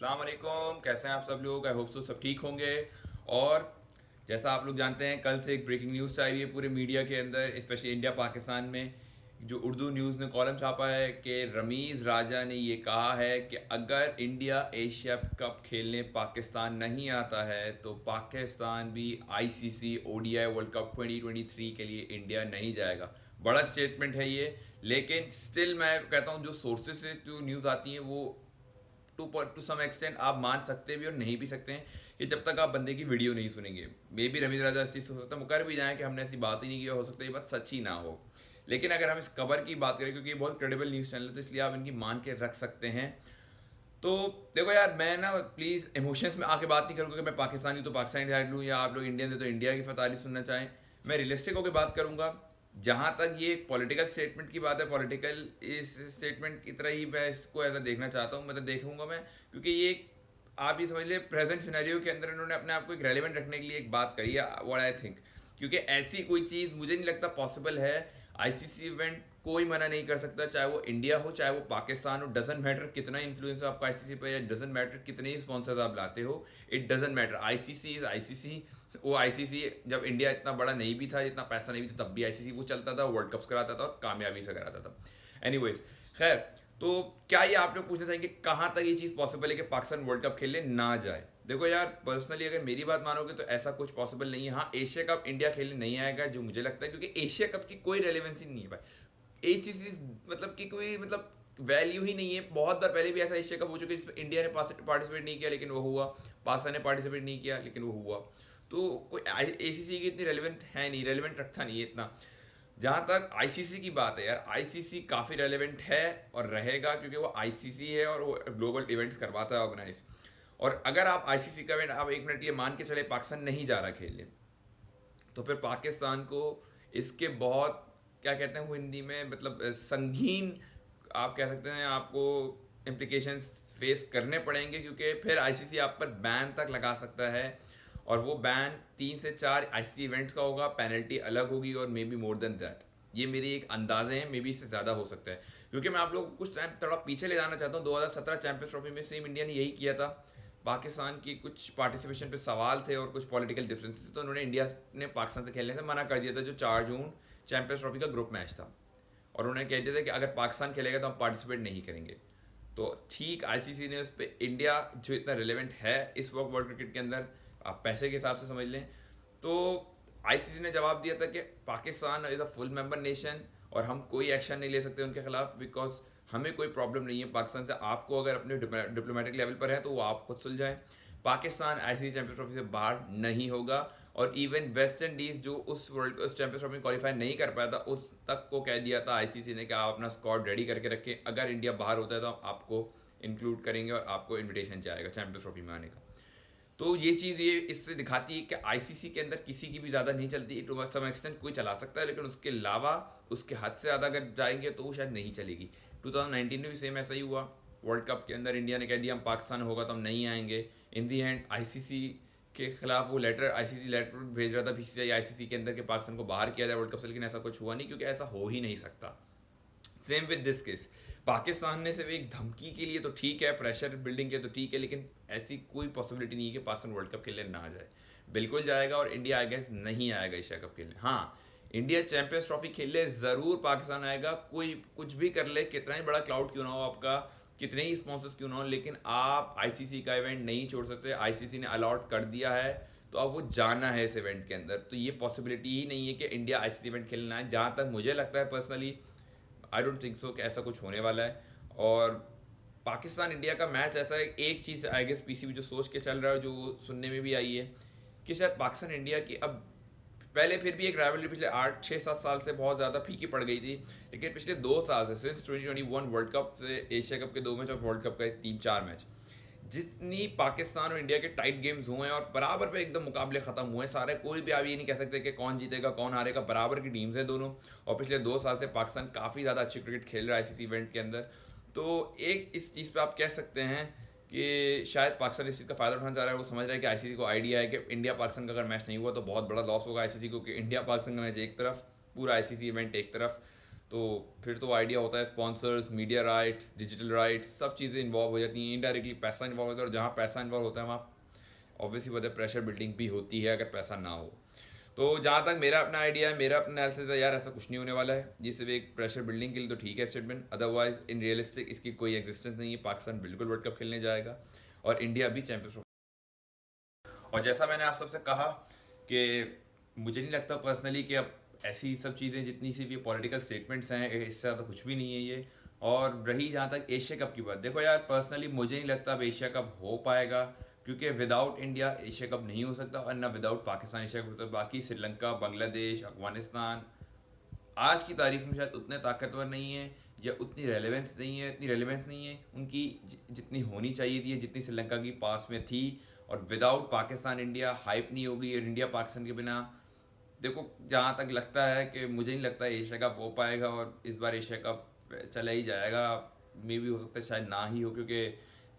अस्सलाम वालेकुम, कैसे हैं आप सब लोग। आई होप सो सब ठीक होंगे। और जैसा आप लोग जानते हैं, कल से एक ब्रेकिंग न्यूज़ आई है पूरे मीडिया के अंदर, स्पेशली इंडिया पाकिस्तान में। जो उर्दू न्यूज़ ने कॉलम छापा है कि रमीज़ राजा ने ये कहा है कि अगर इंडिया एशिया कप खेलने पाकिस्तान नहीं आता है तो पाकिस्तान भी आईसीसी ओडीआई वर्ल्ड कप 2023 के लिए इंडिया नहीं जाएगा। बड़ा स्टेटमेंट है ये, लेकिन स्टिल मैं कहता हूँ जो सोर्सेज से जो न्यूज़ आती हैं वो टू सम एक्सटेंट आप मान सकते भी और नहीं भी सकते हैं कि जब तक आप बंदे की वीडियो नहीं सुनेंगे। मे बी रवींद्र राजा इस चीज़ से हो सकता है वो कर भी जाए कि हमने ऐसी बात ही नहीं की, हो सकता है ये बात सच ही ना हो। लेकिन अगर हम इस खबर की बात करें, क्योंकि ये बहुत क्रेडिबल न्यूज़ चैनल है तो इसलिए आप इनकी मान के रख सकते हैं। तो देखो यार, मैं ना प्लीज़ इमोशंस में आके बात नहीं करूँगा कि मैं पाकिस्तानी तो पाकिस्तानी साइड लूँ या आप लोग इंडियन है तो इंडिया की फताली सुनना चाहें। मैं रियलिस्टिक होकर बात करूँगा। जहाँ तक ये पॉलिटिकल स्टेटमेंट की बात है, पॉलिटिकल इस स्टेटमेंट की तरह ही मैं इसको ऐसा देखना चाहता हूँ, मतलब देखूंगा मैं। क्योंकि ये आप ये समझ ले प्रेजेंट सिनेरियो के अंदर इन्होंने अपने आप को एक रेलिवेंट रखने के लिए एक बात करी है, व्हाट आई थिंक। क्योंकि ऐसी कोई चीज़ मुझे नहीं लगता पॉसिबल है। आईसीसी इवेंट कोई मना नहीं कर सकता, चाहे वो इंडिया हो चाहे वो पाकिस्तान हो। डजेंट मैटर कितना इन्फ्लुएंस है आपका आईसीसी पे, या डजेंट मैटर कितने ही स्पॉन्सर्स आप लाते हो। It doesn't matter, ICC is ICC. वो आईसीसी जब इंडिया इतना बड़ा नहीं भी था, इतना पैसा नहीं भी था, तब भी आईसीसी वो चलता था, वर्ल्ड कप्स कराता था और कामयाबी से कराता था। एनीवेज, खैर, तो क्या ये आप लोग पूछना चाहेंगे कहाँ तक ये चीज़ पॉसिबल है कि पाकिस्तान वर्ल्ड कप खेलने ना जाए। देखो यार, पर्सनली अगर मेरी बात मानोगे तो ऐसा कुछ पॉसिबल नहीं है। हाँ, एशिया कप इंडिया खेलने नहीं आएगा जो मुझे लगता है, क्योंकि एशिया कप की कोई रेलेवेंसी नहीं है भाई। एसीसी मतलब कि कोई मतलब वैल्यू ही नहीं है। बहुत बार पहले भी ऐसा एशिया कप हो चुका है जिसमें इंडिया ने पार्टिसिपेट नहीं किया लेकिन वो हुआ, पाकिस्तान ने पार्टिसिपेट नहीं किया लेकिन वो हुआ। तो कोई एसीसी की इतनी रेलिवेंट है नहीं, रेलिवेंट रखता नहीं है इतना। जहाँ तक आईसीसी की बात है यार, आईसीसी काफ़ी रेलेवेंट है और रहेगा, क्योंकि वो आईसीसी है और वो ग्लोबल इवेंट्स करवाता है ऑर्गेनाइज। और अगर आप आईसीसी का इवेंट आप एक मिनट ये मान के चले पाकिस्तान नहीं जा रहा खेलने, तो फिर पाकिस्तान को इसके बहुत क्या कहते हैं वो हिंदी में, मतलब संगीन आप कह सकते हैं, आपको इम्प्लीकेशंस फेस करने पड़ेंगे। क्योंकि फिर आईसीसी आप पर बैन तक लगा सकता है, और वो बैन 3 से 4 आईसीसी इवेंट्स का होगा, पेनल्टी अलग होगी और may be more than that. ये मेरी एक अंदाजे हैं, मे बी इससे ज़्यादा हो सकता है। क्योंकि मैं आप लोग को कुछ टाइम थोड़ा पीछे ले जाना चाहता हूँ। 2017 चैंपियंस ट्रॉफी में सेम इंडिया ने यही किया था। पाकिस्तान की कुछ पार्टिसिपेशन पे सवाल थे और कुछ पॉलिटिकल डिफरेंसेस, तो उन्होंने इंडिया ने पाकिस्तान से खेलने से मना कर दिया था, जो 4 जून चैंपियंस ट्रॉफी का ग्रुप मैच था। और उन्होंने कह दिया था कि अगर पाकिस्तान खेलेगा तो हम पार्टिसिपेट नहीं करेंगे। तो ठीक आईसीसी ने उस पर इंडिया जो इतना रिलेवेंट है इस वक्त वर्ल्ड क्रिकेट के अंदर, आप पैसे के हिसाब से समझ लें, तो आईसीसी ने जवाब दिया था कि Pakistan is a full member nation और हम कोई एक्शन नहीं ले सकते उनके खिलाफ, बिकॉज हमें कोई प्रॉब्लम नहीं है पाकिस्तान से। आपको अगर अपने डिप्लोमेटिक लेवल पर है तो वो आप खुद सुलझाएं। पाकिस्तान आईसीसी चैंपियंस ट्रॉफी से बाहर नहीं होगा। और इवन वेस्ट इंडीज जो उस चैंपियंस ट्रॉफी में क्वालिफाई नहीं कर पाया था, उस तक को कह दिया था आईसीसी ने कि आप अपना स्क्वाड रेडी करके रखें, अगर इंडिया बाहर होता है तो आपको इंक्लूड करेंगे और आपको इन्विटेशन जाएगा चैंपियंस ट्रॉफी में आने का। तो ये चीज़ ये इससे दिखाती है कि आईसीसी के अंदर किसी की भी ज़्यादा नहीं चलती। टू सम एक्सटेंट कोई चला सकता है, लेकिन उसके अलावा उसके हद से ज़्यादा अगर जाएंगे तो वो शायद नहीं चलेगी। 2019 में भी सेम ऐसा ही हुआ। वर्ल्ड कप के अंदर इंडिया ने कह दिया हम पाकिस्तान होगा तो हम नहीं आएंगे। इन दी एंड आईसीसी के खिलाफ वो लेटर, आईसीसी लेटर भेज रहा था बीसीसीआई आईसीसी के अंदर कि पाकिस्तान को बाहर किया जाए वर्ल्ड कप से, लेकिन ऐसा कुछ हुआ नहीं, क्योंकि ऐसा हो ही नहीं सकता। Same with this case, Pakistan ने सिर्फ एक धमकी के लिए तो ठीक है, प्रेशर बिल्डिंग के तो ठीक है, लेकिन ऐसी कोई पॉसिबिलिटी नहीं है कि पाकिस्तान वर्ल्ड कप खेलने ना जाए। बिल्कुल जाएगा, और इंडिया आई गेस नहीं आएगा एशिया कप खेलने। हाँ, इंडिया चैंपियंस ट्रॉफी खेलने ज़रूर पाकिस्तान आएगा, कोई कुछ भी कर ले, कितना ही बड़ा क्लाउड क्यों ना हो आपका, कितने ही स्पॉन्सर्स क्यों ना हो, लेकिन आप आईसीसी का इवेंट नहीं छोड़ सकते। आईसीसी ने अलॉट कर दिया है तो अब वो जाना है इस इवेंट के अंदर। तो ये पॉसिबिलिटी ही नहीं है कि इंडिया आईसीसी इवेंट खेलना है। जहाँ तक मुझे लगता है personally, I don't think so कि ऐसा कुछ होने वाला है। और पाकिस्तान इंडिया का मैच ऐसा है, एक चीज़ आई गेस पीसीबी जो सोच के चल रहा है, जो सुनने में भी आई है, कि शायद पाकिस्तान इंडिया की अब पहले फिर भी एक राइवलरी पिछले 8 6 7 साल से बहुत ज़्यादा फीकी पड़ गई थी, लेकिन पिछले 2 साल से सिंस 2021 वर्ल्ड कप से एशिया कप के 2 मैच और वर्ल्ड कप का 3 4 मैच, जितनी पाकिस्तान और इंडिया के टाइट गेम्स हुए हैं और बराबर पे एकदम मुकाबले खत्म हुए हैं सारे, कोई भी आप ये नहीं कह सकते कि कौन जीतेगा कौन हारेगा, बराबर की टीम्स हैं दोनों। और पिछले 2 साल से पाकिस्तान काफ़ी ज़्यादा अच्छी क्रिकेट खेल रहा है आईसीसी इवेंट के अंदर। तो एक इस चीज़ पे आप कह सकते हैं कि शायद पाकिस्तान इस चीज़ का फ़ायदा उठाना चाह रहा है। वो समझ रहा है कि आईसीसी को आइडिया है कि इंडिया पाकिस्तान का अगर मैच नहीं हुआ तो बहुत बड़ा लॉस होगा आईसीसी को, कि इंडिया पाकिस्तान का मैच एक तरफ, पूरा आईसीसी इवेंट एक तरफ। तो फिर तो आइडिया होता है sponsors, media rights, digital rights, सब चीज़ें इन्वॉल्व हो जाती हैं, इनडायरेक्टली पैसा इन्वॉल्व होता है, और जहाँ पैसा इन्वॉल्व होता है वहाँ ऑब्वियसली वजह प्रेशर बिल्डिंग भी होती है अगर पैसा ना हो। तो जहाँ तक मेरा अपना आइडिया है, मेरा अपना एनालिसिस है, यार ऐसा कुछ नहीं होने वाला है। ये सिर्फ एक प्रेशर बिल्डिंग के लिए तो ठीक है स्टेटमेंट, अदरवाइज इन रियलिस्टिक इसकी कोई एग्जिस्टेंस नहीं है। पाकिस्तान बिल्कुल वर्ल्ड कप खेलने जाएगा और इंडिया भी चैंपियंस। और जैसा मैंने आप सबसे कहा कि मुझे नहीं लगता पर्सनली कि अब ऐसी सब चीज़ें जितनी सी भी पॉलिटिकल स्टेटमेंट्स हैं इससे ज़्यादा कुछ भी नहीं है ये। और रही जहाँ तक एशिया कप की बात, देखो यार पर्सनली मुझे नहीं लगता अब एशिया कप हो पाएगा, क्योंकि विदाउट इंडिया एशिया कप नहीं हो सकता और ना विदाउट पाकिस्तान एशिया कप होता। बाकी श्रीलंका, बांग्लादेश, अफगानिस्तान आज की तारीख में शायद उतने ताकतवर नहीं है या उतनी रेलेवेंस नहीं है उनकी जितनी होनी चाहिए थी, जितनी श्रीलंका की पास में थी। और विदाउट पाकिस्तान इंडिया हाइप नहीं होगी, और इंडिया पाकिस्तान के बिना देखो जहाँ तक लगता है कि मुझे नहीं लगता एशिया कप हो पाएगा, और इस बार एशिया कप चला ही जाएगा। मे भी हो सकता है शायद ना ही हो, क्योंकि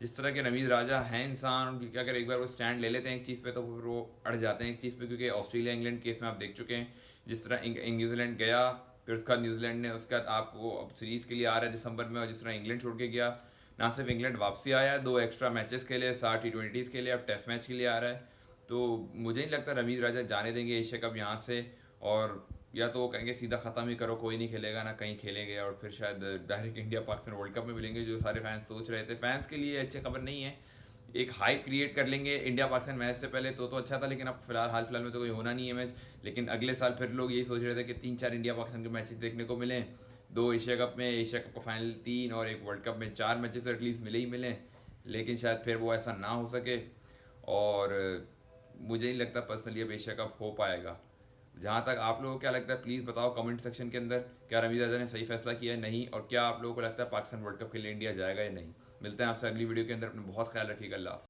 जिस तरह के नवीद राजा हैं इंसान, क्योंकि अगर एक बार वो स्टैंड ले लेते हैं एक चीज़ पे तो फिर वो अड़ जाते हैं एक चीज़ पे। क्योंकि ऑस्ट्रेलिया इंग्लैंड केस में आप देख चुके हैं, जिस तरह न्यूजीलैंड गया, फिर उसके बाद न्यूजीलैंड ने उसके बाद आपको अब सीरीज़ के लिए आ रहा है दिसंबर में, और जिस तरह इंग्लैंड छोड़ के गया, ना सिर्फ इंग्लैंड वापसी आया 2 एक्स्ट्रा मैचेस के लिए, 60 T20s के लिए, अब टेस्ट मैच के लिए आ रहा है। तो मुझे नहीं लगता रमीज राजा जाने देंगे एशिया कप यहाँ से। और या तो वो कहेंगे सीधा ख़त्म ही करो, कोई नहीं खेलेगा, ना कहीं खेलेंगे, और फिर शायद direct India Pakistan world cup में मिलेंगे, जो सारे फैंस सोच रहे थे। फैंस के लिए अच्छी खबर नहीं है, एक हाइप क्रिएट कर लेंगे इंडिया पाकिस्तान मैच से पहले तो अच्छा था, लेकिन अब हाल फिलहाल में तो कोई होना नहीं है मैच। लेकिन अगले साल फिर लोग यही सोच रहे थे कि 3-4 इंडिया पाकिस्तान के मैचेस देखने को मिलें, 2 एशिया कप में, एशिया कप का फाइनल 3, और एक वर्ल्ड कप में 4 मैचेस एटलीस्ट मिले ही मिलें। लेकिन शायद फिर वो ऐसा ना हो सके, और मुझे नहीं लगता पर्सनली अब एशिया कप हो पाएगा। जहाँ तक आप लोगों को क्या लगता है प्लीज़ बताओ कमेंट सेक्शन के अंदर, क्या रमीज राजा ने सही फैसला किया है नहीं, और क्या आप लोगों को लगता है पाकिस्तान वर्ल्ड कप के लिए इंडिया जाएगा या नहीं। मिलते हैं आपसे अगली वीडियो के अंदर, अपना बहुत ख्याल रखिएगा। अल्लाह हाफ़िज़।